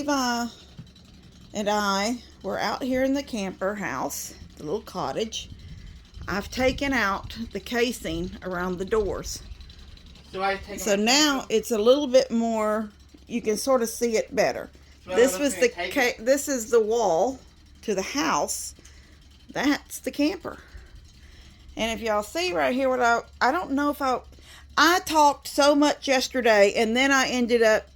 Levi and I were out here in the camper house, the little cottage. I've taken out the casing around the doors. So now it's a little bit more, you can sort of see it better. This is the wall to the house. That's the camper. And if y'all see right here what I don't know if I talked so much yesterday, and then I ended up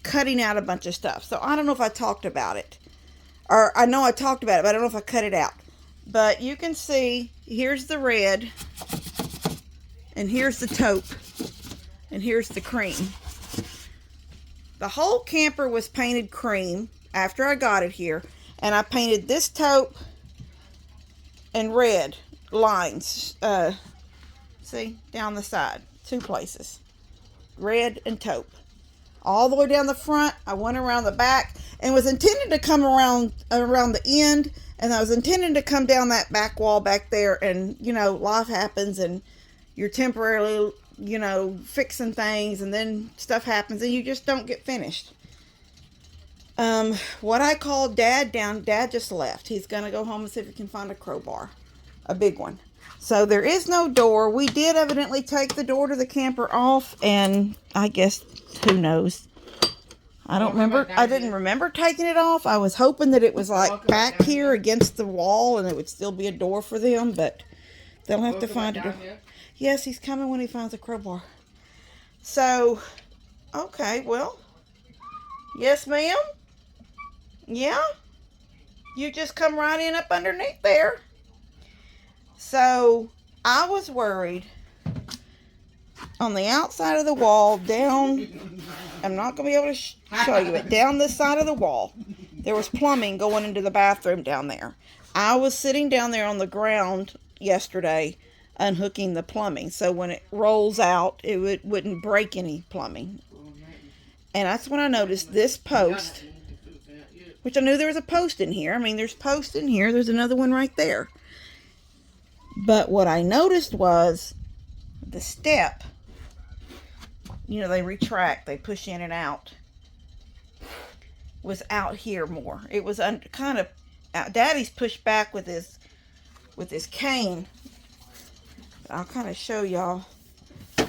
cutting out a bunch of stuff. So I don't know if I talked about it. Or I know I talked about it, but I don't know if I cut it out. But you can see, here's the red, and here's the taupe, and here's the cream. The whole camper was painted cream after I got it here, and I painted this taupe and red lines, see, down the side, 2 places, red and taupe. All the way down the front. I went around the back and was intended to come around the end, and I was intending to come down that back wall back there, and you know, life happens and you're temporarily, you know, fixing things, and then stuff happens and you just don't get finished. What I called Dad down, Dad just left. He's gonna go home and see if he can find a crowbar, a big one. So there is no door. We did evidently take the door to the camper off, and I guess, who knows? I don't remember. I didn't remember taking it off. I was hoping that it was like back here against the wall and it would still be a door for them, but they'll have to find a door. Yes, he's coming when he finds a crowbar. So, okay, well, yes, ma'am. Yeah, you just come right in up underneath there. So I was worried on the outside of the wall down, I'm not going to be able to show you it, down this side of the wall, there was plumbing going into the bathroom down there. I was sitting down there on the ground yesterday unhooking the plumbing, so when it rolls out, it wouldn't break any plumbing. And that's when I noticed this post, which I knew there was a post in here. I mean, there's posts in here. There's another one right there. But what I noticed was the step, you know, they retract, they push in and out, was out here more. It was kind of out. Daddy's pushed back with his cane. I'll kind of show y'all. I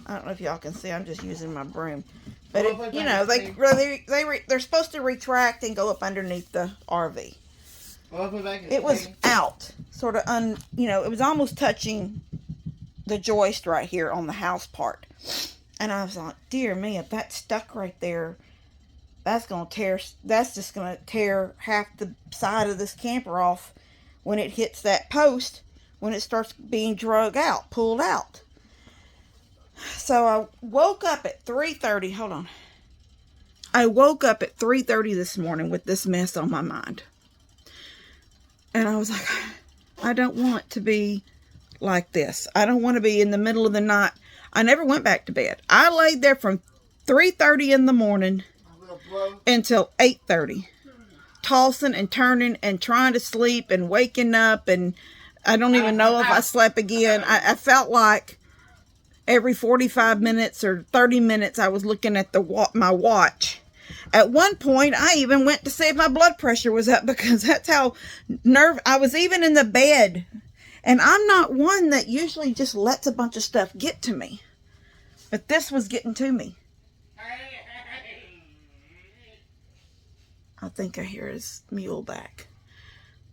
don't know if y'all can see. I'm just using my broom. But it, you know, they're supposed to retract and go up underneath the RV. It was out, sort of you know, it was almost touching the joist right here on the house part. And I was like, dear me, if that's stuck right there, that's just gonna tear half the side of this camper off when it hits that post, when it starts being pulled out. So I woke up at 3:30. Hold on. I woke up at 3:30 this morning with this mess on my mind. And I was like, I don't want to be like this. I don't want to be in the middle of the night. I never went back to bed. I laid there from 3:30 in the morning until 8:30. Tossing and turning and trying to sleep and waking up. And I don't even know if I slept again. I felt like every 45 minutes or 30 minutes I was looking at my watch. At one point, I even went to see if my blood pressure was up, because that's how I was, even in the bed. And I'm not one that usually just lets a bunch of stuff get to me. But this was getting to me. I think I hear his mule back.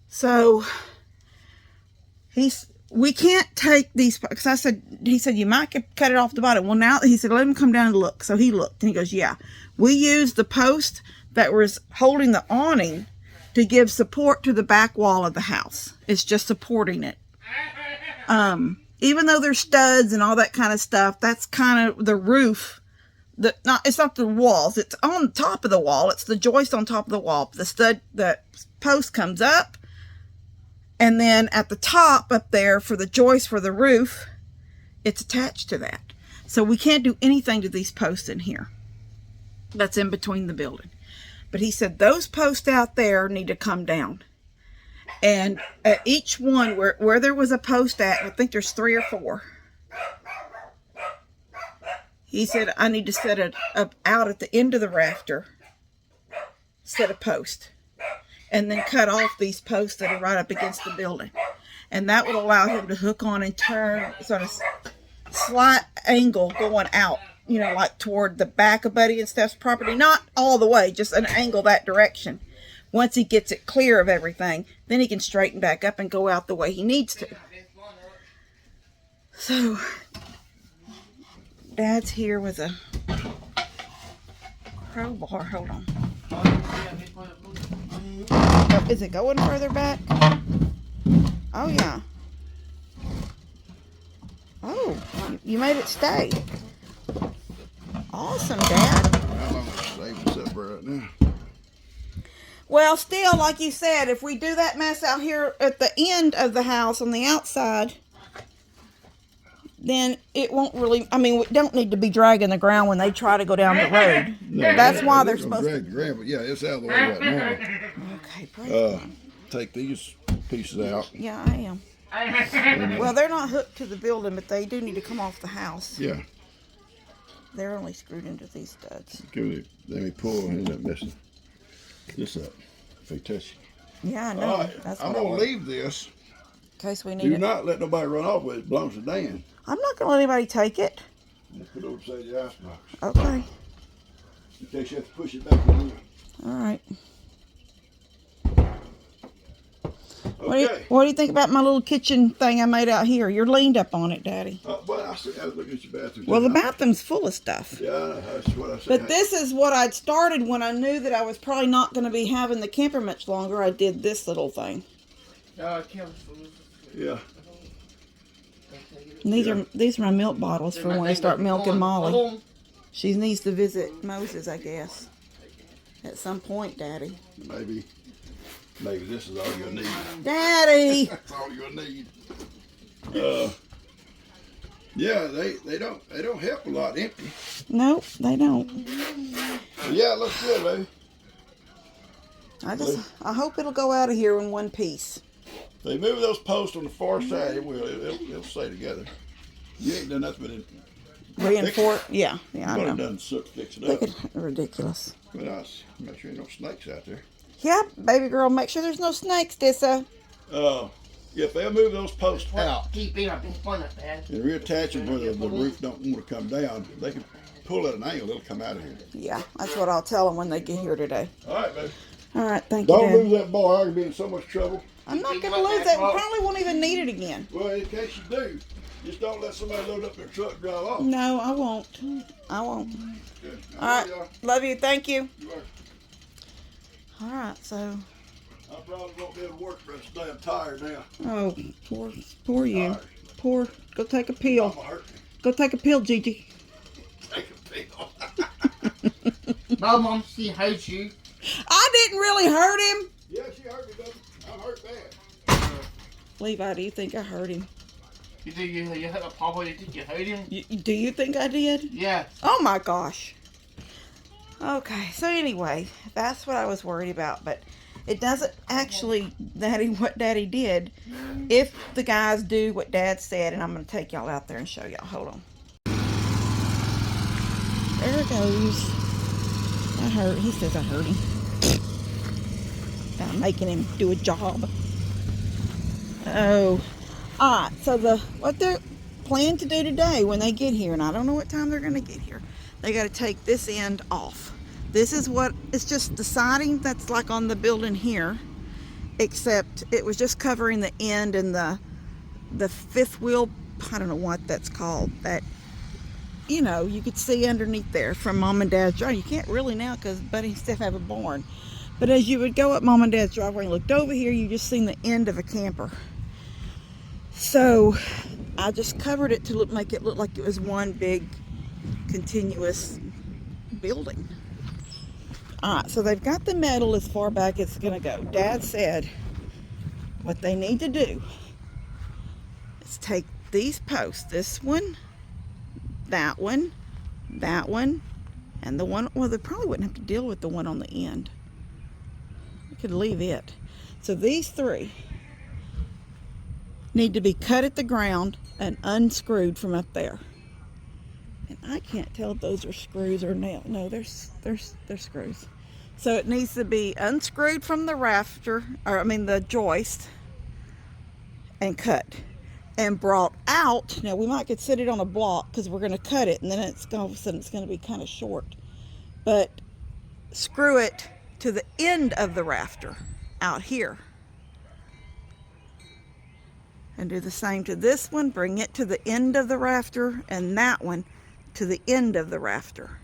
So, we can't take these, because he said, you might cut it off the bottom. Well, now, he said, let him come down and look. So he looked, and he goes, yeah. We used the post that was holding the awning to give support to the back wall of the house. It's just supporting it. Even though there's studs and all that kind of stuff, that's kind of the roof. It's not the walls. It's on top of the wall. It's the joist on top of the wall. The post comes up. And then at the top up there for the joist for the roof, it's attached to that. So we can't do anything to these posts in here. That's in between the building. But he said those posts out there need to come down. And at each one where there was a post at, I think there's 3 or 4. He said, I need to set it up out at the end of the rafter, set a post, and then cut off these posts that are right up against the building. And that would allow him to hook on and turn, sort of slight angle going out, you know, like toward the back of Buddy and Steph's property. Not all the way, just an angle that direction. Once he gets it clear of everything, then he can straighten back up and go out the way he needs to. So, Dad's here with a crowbar. Hold on. Oh, is it going further back? Oh, yeah. Oh, you made it stay. Awesome, Dad. How long is it up right now? Well, still, like you said, if we do that mess out here at the end of the house on the outside, then it won't really, I mean, we don't need to be dragging the ground when they try to go down the road. No, that's why they're supposed to. Drag the ground, but yeah, it's out of the way right now. Okay, praise Take these pieces out. Yeah, I am. Well, they're not hooked to the building, but they do need to come off the house. Yeah. They're only screwed into these studs. Let me pull and end up messing this up if they touch it. Yeah, I know. All right, I'm going to leave this. In case we need Do it. not let nobody run off with it. It belongs to Dan. I'm not going to let anybody take it. Just put it over beside the icebox. Okay. In case you have to push it back in. All right. Okay. What do you think about my little kitchen thing I made out here? You're leaned up on it, Daddy. Well, I was looking at your bathroom. Well, the bathroom's full of stuff. Yeah, that's what I said. But this is what I'd started when I knew that I was probably not going to be having the camper much longer. I did this little thing. Yeah. And these are my milk bottles for when I start milking Molly. She needs to visit Moses, I guess. At some point, Daddy. Maybe this is all you'll need. Daddy! That's all you'll need. Yeah, they don't help a lot empty. Nope, they don't. But yeah, it looks good, baby. I hope it'll go out of here in one piece. If they move those posts on the far side, it will. It'll stay together. You ain't done nothing but Reinforce? Yeah, I know. Done fix it up. Ridiculous. But nice. Make sure there ain't no snakes out there. Yeah, baby girl, make sure there's no snakes, Dissa. Yeah, if they'll move those posts out and Dad. reattach them where the roof don't want to come down, they can pull at an angle, it'll come out of here. Yeah, that's what I'll tell them when they get here today. All right, baby. All right, thank you, Don't Dad. lose that bar. I could be in so much trouble. I'm not going to lose that. We probably won't even need it again. Well, in case you do, just don't let somebody load up their truck and drive off. No, I won't. I won't. Good. All right. Love you. Thank you. You are. All right, so. I probably won't be able to work the rest of the day. I'm tired now. Oh, poor you. Tired. Poor. Go take a pill. Mama hurt me. Go take a pill, Gigi. Take a pill. No, Mom, she hates you. I didn't really hurt him. Yeah, she hurt me, baby. I'm hurt bad. Levi, do you think I hurt him? You think you hit a papa? You think you hurt him? Do you think I did? Yeah. Oh my gosh. Okay, so anyway, that's what I was worried about, but it doesn't actually, what Daddy did, if the guys do what Dad said, and I'm going to take y'all out there and show y'all. Hold on. There it goes. He says I hurt him. I'm making him do a job. Oh. Alright, so what they're planning to do today when they get here, and I don't know what time they're going to get here, they got to take this end off. This is it's just the siding that's like on the building here, except it was just covering the end and the fifth wheel, I don't know what that's called, that, you know, you could see underneath there from Mom and Dad's driveway. You can't really now because Buddy and Steph haven't born. But as you would go up Mom and Dad's driveway and looked over here, you just seen the end of a camper. So I just covered it to make it look like it was one big continuous building. Alright, so they've got the metal as far back as it's going to go. Dad said what they need to do is take these posts, this one, that one, and the one, well, they probably wouldn't have to deal with the one on the end. We could leave it. So these three need to be cut at the ground and unscrewed from up there. And I can't tell if those are screws or nails. No, they're screws. So it needs to be unscrewed from the rafter, or I mean the joist, and cut. And brought out. Now we might could sit it on a block because we're going to cut it, and then all of a sudden it's going to be kind of short. But screw it to the end of the rafter out here. And do the same to this one. Bring it to the end of the rafter, and that one to the end of the rafter.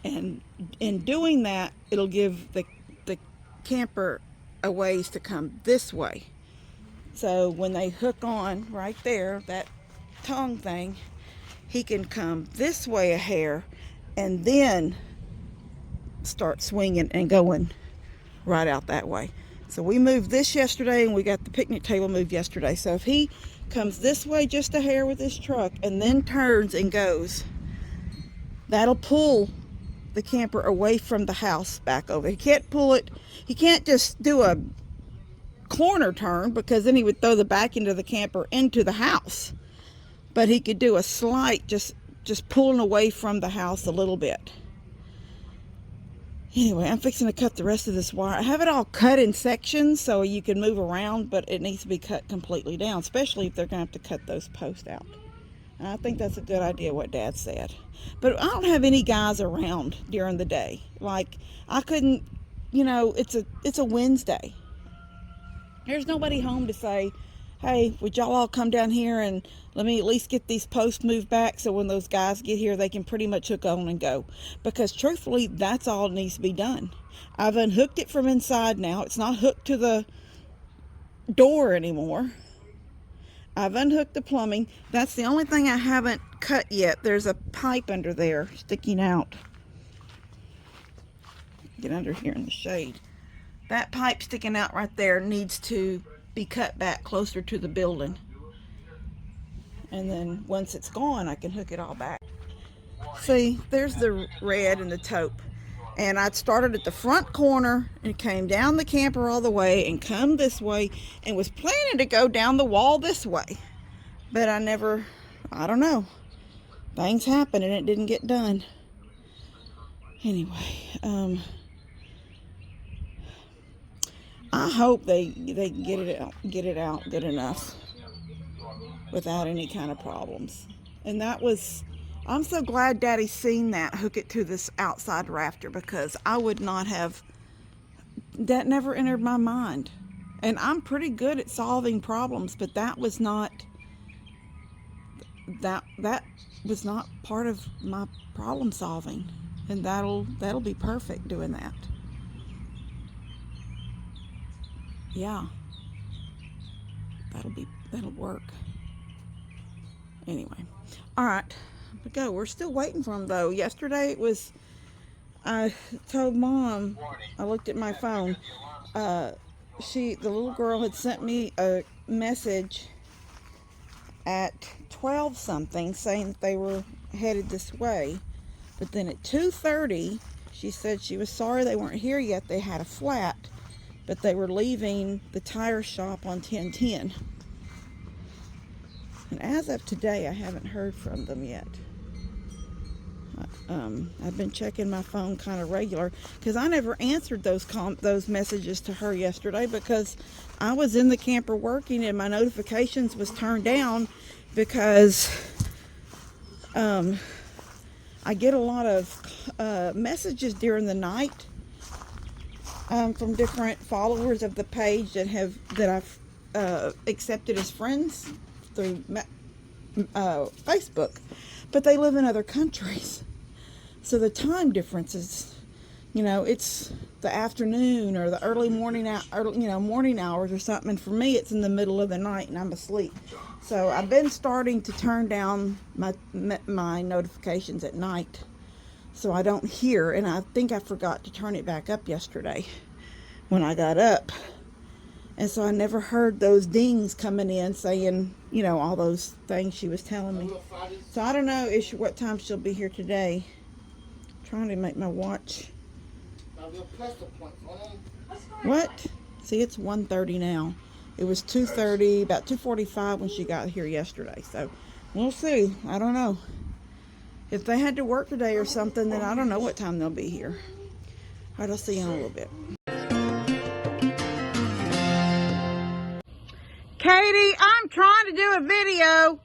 And in doing that, it'll give the camper a ways to come this way. So when they hook on right there, that tongue thing, he can come this way a hair and then start swinging and going right out that way. So we moved this yesterday, and we got the picnic table moved yesterday. So if he comes this way just a hair with his truck and then turns and goes, that'll pull the camper away from the house back over. He can't pull it. He can't just do a corner turn because then he would throw the back end of the camper into the house. But he could do a slight, just pulling away from the house a little bit. Anyway, I'm fixing to cut the rest of this wire. I have it all cut in sections so you can move around, but it needs to be cut completely down, especially if they're going to have to cut those posts out. And I think that's a good idea, what Dad said. But I don't have any guys around during the day. Like, I couldn't, it's a Wednesday. There's nobody home to say, hey, would y'all all come down here and let me at least get these posts moved back so when those guys get here, they can pretty much hook on and go. Because truthfully, that's all that needs to be done. I've unhooked it from inside now. It's not hooked to the door anymore. I've unhooked the plumbing. That's the only thing I haven't cut yet. There's a pipe under there sticking out. Get under here in the shade. That pipe sticking out right there needs to be cut back closer to the building. And then once it's gone, I can hook it all back. See, there's the red and the taupe. And I'd started at the front corner and came down the camper all the way and come this way and was planning to go down the wall this way. But I don't know. Things happen and it didn't get done. Anyway, I hope they can get it out good enough without any kind of problems. And I'm so glad Daddy's seen that, hook it to this outside rafter, because I would not have, that never entered my mind. And I'm pretty good at solving problems, but that was not part of my problem solving. And that'll be perfect doing that. Yeah, that'll work. Anyway, all right, go. We're still waiting for him though. Yesterday I told Mom, I looked at my phone. The little girl had sent me a message at 12 something saying that they were headed this way, but then at 2:30 she said she was sorry they weren't here yet. They had a flat, but they were leaving the tire shop on 1010. And as of today, I haven't heard from them yet. I've been checking my phone kind of regular because I never answered those messages to her yesterday because I was in the camper working and my notifications was turned down because I get a lot of messages during the night from different followers of the page that I've accepted as friends through Facebook, but they live in other countries, so the time difference is, it's the afternoon or the early morning morning hours or something, and for me it's in the middle of the night and I'm asleep. So I've been starting to turn down my notifications at night so I don't hear, and I think I forgot to turn it back up yesterday when I got up. And so I never heard those dings coming in saying, all those things she was telling me. So I don't know what time she'll be here today. I'm trying to make my watch. What? See, it's 1:30 now. It was 2:30, about 2:45 when she got here yesterday. So We'll see. I don't know. If they had to work today or something, then I don't know what time they'll be here. All right, I'll see you in a little bit. Katie, I'm trying to do a video.